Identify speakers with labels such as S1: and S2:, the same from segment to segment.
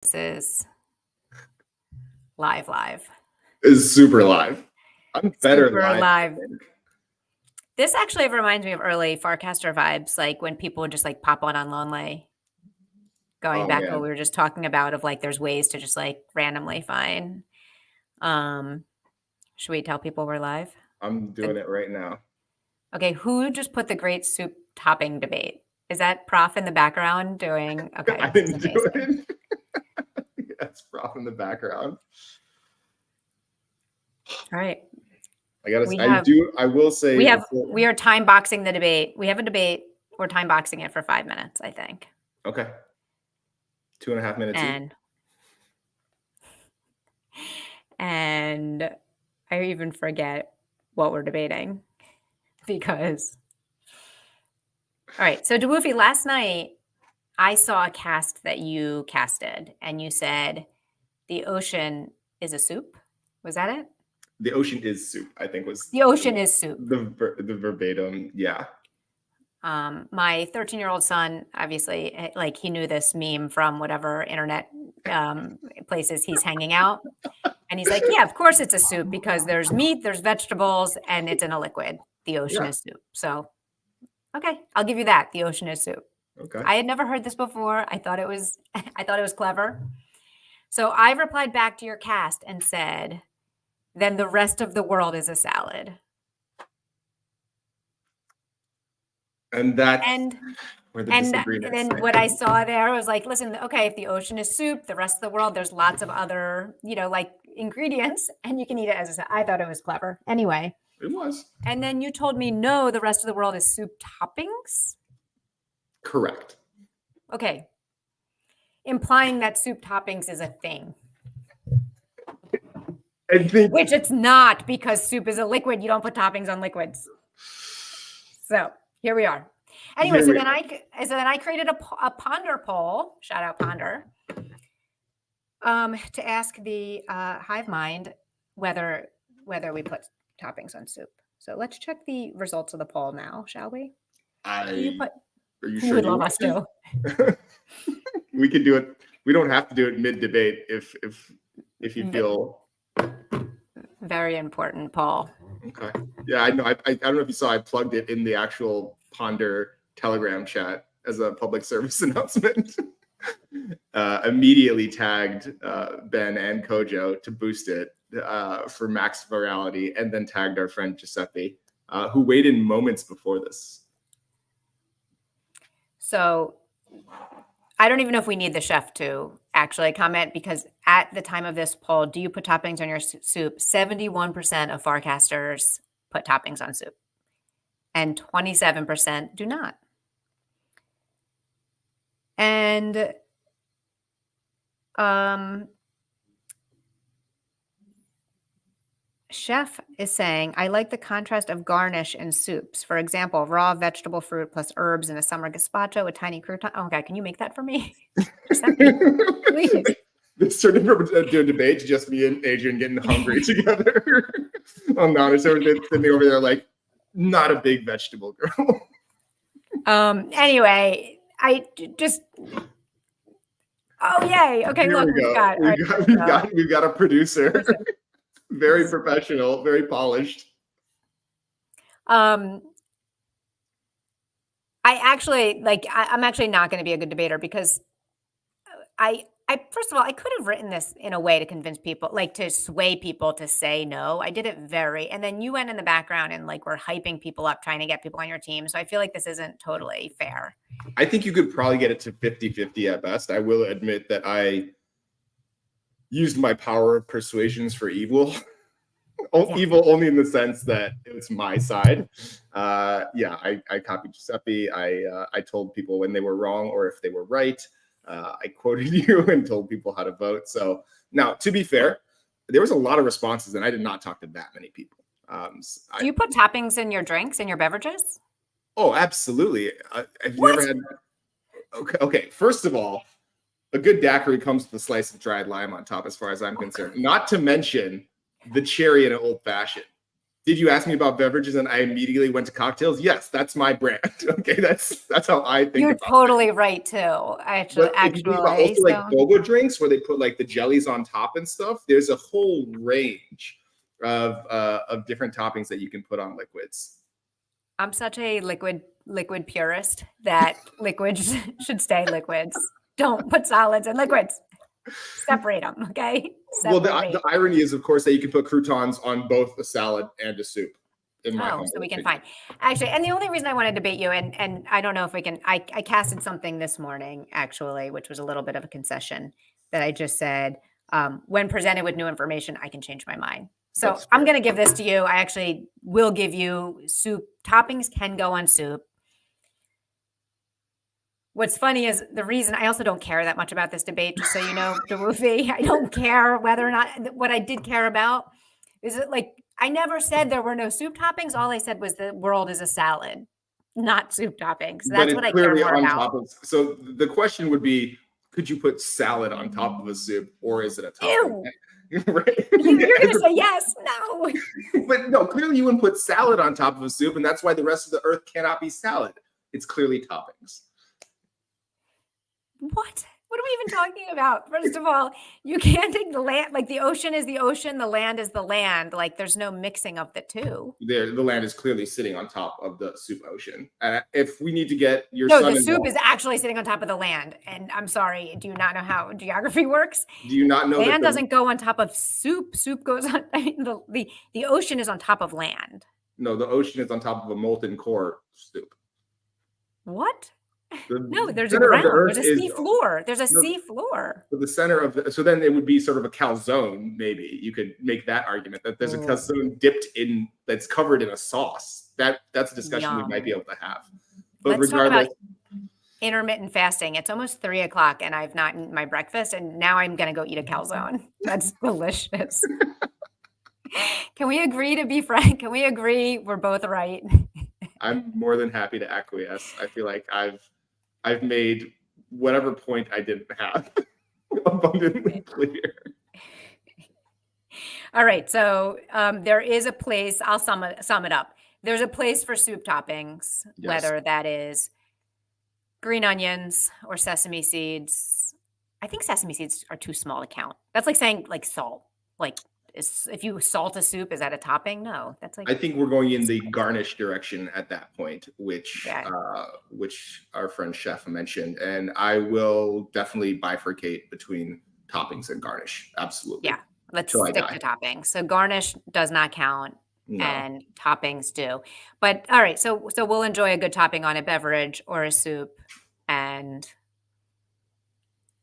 S1: This is live.
S2: Is super live. I'm better
S1: Super live.
S2: I think.
S1: This actually reminds me of early Farcaster vibes, like when people would just like pop on Lonely. Going back to what we were just talking about of like there's ways to just like randomly find. Should we tell people we're live?
S2: I'm doing it right now.
S1: Okay, who just put the great soup topping debate? Is that Prof in the background doing? Okay,
S2: I didn't do it. That's Prof in the background.
S1: All right.
S2: I will say
S1: we are time boxing the debate. We have a debate. We're time boxing it for 5 minutes, I think.
S2: Okay. 2.5 minutes.
S1: And I even forget what we're debating because. All right. So Dawufi, last night I saw a cast that you casted and you said the ocean is a soup. Was that it?
S2: The ocean is soup, I think was.
S1: The ocean is soup.
S2: The verbatim. Yeah.
S1: My 13-year-old son, obviously, like he knew this meme from whatever internet places he's hanging out. And he's like, yeah, of course it's a soup because there's meat, there's vegetables, and it's in a liquid. The ocean is soup. So, okay, I'll give you that. The ocean is soup.
S2: Okay.
S1: I had never heard this before. I thought it was clever. So I replied back to your cast and said, then the rest of the world is a salad.
S2: And that's
S1: where the disagreement is. And then what I saw there was like, listen, okay, if the ocean is soup, the rest of the world, there's lots of other, like ingredients, and you can eat it as a salad. I thought it was clever. Anyway.
S2: It was.
S1: And then you told me, no, the rest of the world is soup toppings?
S2: Correct.
S1: Okay. Implying that soup toppings is a thing. Which it's not, because soup is a liquid. You don't put toppings on liquids. So here we are. Anyway, so then I created a Ponder poll. Shout out Ponder. To ask the hive mind whether we put toppings on soup. So let's check the results of the poll now, shall we?
S2: Are you
S1: Who
S2: sure
S1: would love us to?
S2: We could do it. We don't have to do it mid debate if you feel.
S1: Very important poll.
S2: Okay. Yeah, I know. I don't know if you saw. I plugged it in the actual Ponder Telegram chat as a public service announcement. Immediately tagged Ben and Kojo to boost it for max virality, and then tagged our friend Giuseppe, who weighed in moments before this.
S1: So I don't even know if we need the chef to actually comment, because at the time of this poll, do you put toppings on your soup? 71% of Farcasters put toppings on soup, and 27% do not. And Chef is saying, I like the contrast of garnish in soups. For example, raw vegetable fruit plus herbs in a summer gazpacho with tiny crouton. Oh, okay, can you make that for me? Please.
S2: This turned into a debate to just me and Adrienne getting hungry together. Oh, no, so sitting over there like, not a big vegetable girl.
S1: Anyway, I just. Oh, yay. Okay,
S2: Here
S1: look,
S2: we've got a producer. Very professional, very polished.
S1: I'm actually not going to be a good debater, because I first of all, I could have written this in a way to convince people, like to sway people to say no. I did it and then you went in the background and like we're hyping people up, trying to get people on your team. So I feel like this isn't totally fair.
S2: I think you could probably get it to 50-50 at best. I will admit that I used my power of persuasions for evil. Evil only in the sense that it's my side. I copied Giuseppe. I told people when they were wrong or if they were right. I quoted you and told people how to vote. So now, to be fair, there was a lot of responses, and I did not talk to that many people.
S1: Do you put toppings in your drinks, in your beverages?
S2: Oh, absolutely. I've never had. Okay. First of all, a good daiquiri comes with a slice of dried lime on top, as far as I'm concerned. Not to mention the cherry in an old fashioned. Did you ask me about beverages and I immediately went to cocktails? Yes, that's my brand. Okay, that's how I think
S1: You're
S2: about it.
S1: totally right too.
S2: But if you think about also like
S1: So
S2: boba drinks where they put like the jellies on top and stuff, there's a whole range of different toppings that you can put on liquids.
S1: I'm such a liquid purist that liquids should stay liquids. Don't put solids in liquids. Separate them, okay?
S2: Well,
S1: Separate.
S2: the irony is, of course, that you can put croutons on both a salad and a soup. In my humble
S1: So we can
S2: opinion.
S1: find. Actually, and the only reason I want to debate you, and I don't know if we can, I casted something this morning, actually, which was a little bit of a concession that I just said, when presented with new information, I can change my mind. So
S2: That's
S1: I'm
S2: fair.
S1: going to give this to you. I actually will give you soup. Toppings can go on soup. What's funny is the reason I also don't care that much about this debate, just so you know, Dawufi, I don't care whether or not, what I did care about is it like, I never said there were no soup toppings. All I said was the world is a salad, not soup toppings.
S2: But
S1: That's what
S2: it's
S1: I care
S2: clearly
S1: more
S2: on
S1: about.
S2: top of. So the question would be, could you put salad on top of a soup, or is it a topping?
S1: Ew.
S2: Right?
S1: You're going to say yes. No.
S2: But no, clearly you wouldn't put salad on top of a soup, and that's why the rest of the earth cannot be salad. It's clearly toppings.
S1: What? What are we even talking about? First of all, you can't take the land, like the ocean is the ocean, the land is the land. Like there's no mixing of the two.
S2: The land is clearly sitting on top of the soup ocean. If we need to get your
S1: No,
S2: son
S1: the soup
S2: involved,
S1: is actually sitting on top of the land. And I'm sorry, do you not know how geography works?
S2: do you not know
S1: Land
S2: that
S1: doesn't go on top of soup. Soup goes on, I mean, the ocean is on top of land.
S2: No, the ocean is on top of a molten core soup.
S1: What?
S2: The
S1: No, there's a
S2: center of the
S1: ground.
S2: earth
S1: There's a sea
S2: is
S1: floor. There's a
S2: no,
S1: sea floor.
S2: so the center of the, so then it would be sort of a calzone. Maybe you could make that argument that there's a calzone dipped in that's covered in a sauce. That's a discussion we might be able to have. But
S1: Let's
S2: regardless,
S1: talk about intermittent fasting. It's almost 3:00 and I've not eaten my breakfast, and now I'm gonna go eat a calzone. That's delicious. Can we agree to be frank? Can we agree we're both right?
S2: I'm more than happy to acquiesce. I feel like I've made whatever point I didn't have abundantly clear.
S1: All right. So there is a place. I'll sum it up. There's a place for soup toppings,
S2: Yes.
S1: whether that is green onions or sesame seeds. I think sesame seeds are too small to count. That's like saying like salt. Like if you salt a soup, is that a topping? No, that's like
S2: I think we're going in the garnish direction at that point, which
S1: Yeah.
S2: which our friend Chef mentioned, and I will definitely bifurcate between toppings and garnish. Absolutely.
S1: Yeah. Let's
S2: Till I
S1: stick
S2: die.
S1: to toppings. So garnish does not count.
S2: No.
S1: And toppings do. But all right, so we'll enjoy a good topping on a beverage or a soup, and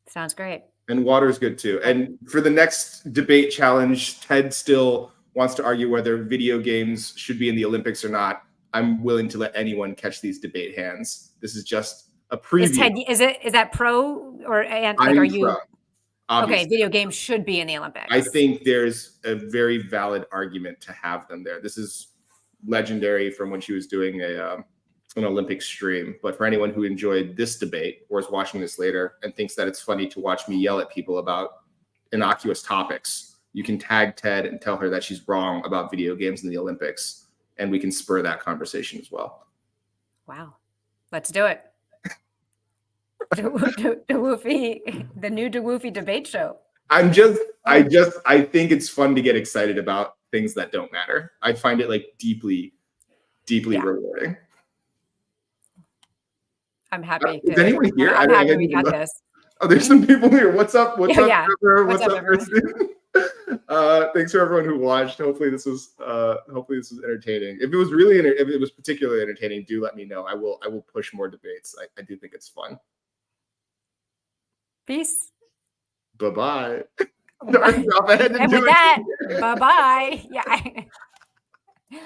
S1: sounds great.
S2: And water's good too. And for the next debate challenge, Ted still wants to argue whether video games should be in the Olympics or not. I'm willing to let anyone catch these debate hands. This is just a preview.
S1: Is that pro or and like
S2: I'm
S1: are you
S2: pro, obviously.
S1: okay? Video games should be in the Olympics.
S2: I think there's a very valid argument to have them there. This is legendary from when she was doing an Olympic stream. But for anyone who enjoyed this debate or is watching this later and thinks that it's funny to watch me yell at people about innocuous topics, you can tag Ted and tell her that she's wrong about video games in the Olympics, and we can spur that conversation as well.
S1: Wow, let's do it. Dawufi, the new Dawufi debate show.
S2: I think it's fun to get excited about things that don't matter. I find it like deeply rewarding.
S1: I'm happy.
S2: Is anyone here?
S1: I'm happy we got this.
S2: Oh, there's some people here. What's up? What's up,
S1: Yeah.
S2: Trevor?
S1: What's up, everyone?
S2: Kristen? Thanks for everyone who watched. Hopefully this was entertaining. If it was particularly entertaining, do let me know. I will push more debates. I do think it's fun.
S1: Peace.
S2: Bye-bye. And with
S1: that, bye-bye. Yeah.